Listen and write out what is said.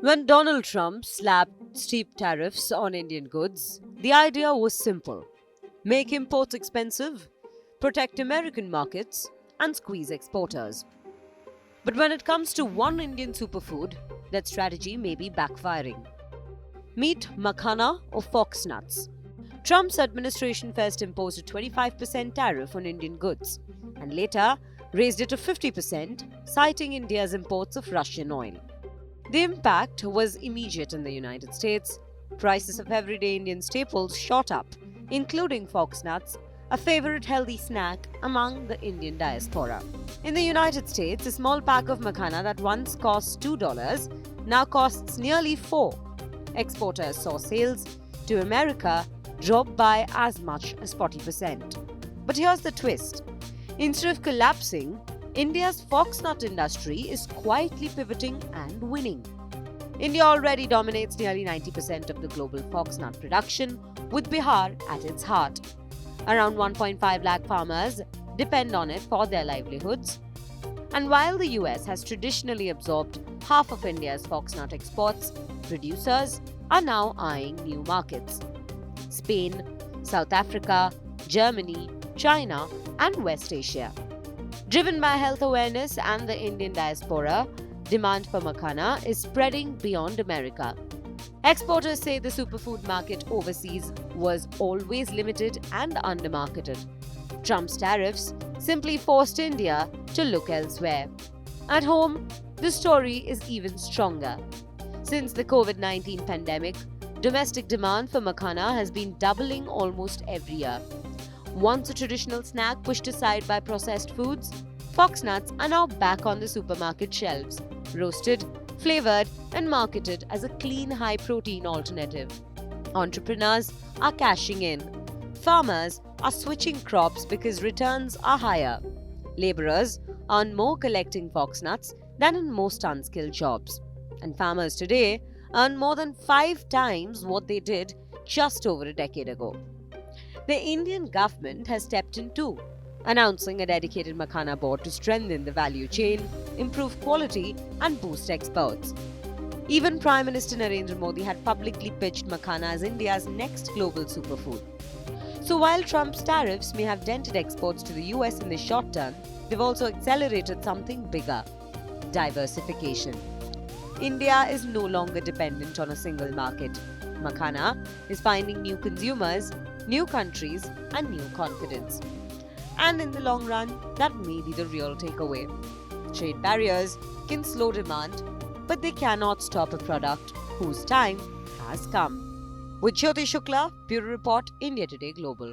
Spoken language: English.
When Donald Trump slapped steep tariffs on Indian goods, the idea was simple: make imports expensive, protect American markets, and squeeze exporters. But when it comes to one Indian superfood, that strategy may be backfiring. Meet makhana or fox nuts. Trump's administration first imposed a 25% tariff on Indian goods and later raised it to 50%, citing India's imports of Russian oil. The impact was immediate in the United States. Prices of everyday Indian staples shot up, including fox nuts, a favorite healthy snack among the Indian diaspora. In the United States, a small pack of makhana that once cost $2 now costs nearly $4. Exporters saw sales to America drop by as much as 40%. But here's the twist. Instead of collapsing, India's foxnut industry is quietly pivoting and winning. India already dominates nearly 90% of the global foxnut production, with Bihar at its heart. Around 1.5 lakh farmers depend on it for their livelihoods. And while the US has traditionally absorbed half of India's foxnut exports, producers are now eyeing new markets: Spain, South Africa, Germany, China, and West Asia. Driven by health awareness and the Indian diaspora, demand for makhana is spreading beyond America. Exporters say the superfood market overseas was always limited and undermarketed. Trump's tariffs simply forced India to look elsewhere. At home, the story is even stronger. Since the COVID-19 pandemic, domestic demand for makhana has been doubling almost every year. Once a traditional snack pushed aside by processed foods, fox nuts are now back on the supermarket shelves, roasted, flavored, and marketed as a clean, high-protein alternative. Entrepreneurs are cashing in. Farmers are switching crops because returns are higher. Laborers earn more collecting fox nuts than in most unskilled jobs. And farmers today earn more than 5 times what they did just over a decade ago. The Indian government has stepped in too, announcing a dedicated makhana board to strengthen the value chain, improve quality, and boost exports. Even Prime Minister Narendra Modi had publicly pitched makhana as India's next global superfood. So while Trump's tariffs may have dented exports to the US in the short term, they've also accelerated something bigger: diversification. India is no longer dependent on a single market. Makhana is finding new consumers, new countries, and new confidence. And in the long run, that may be the real takeaway. Trade barriers can slow demand, but they cannot stop a product whose time has come. With Jyoti Shukla, Bureau Report, India Today Global.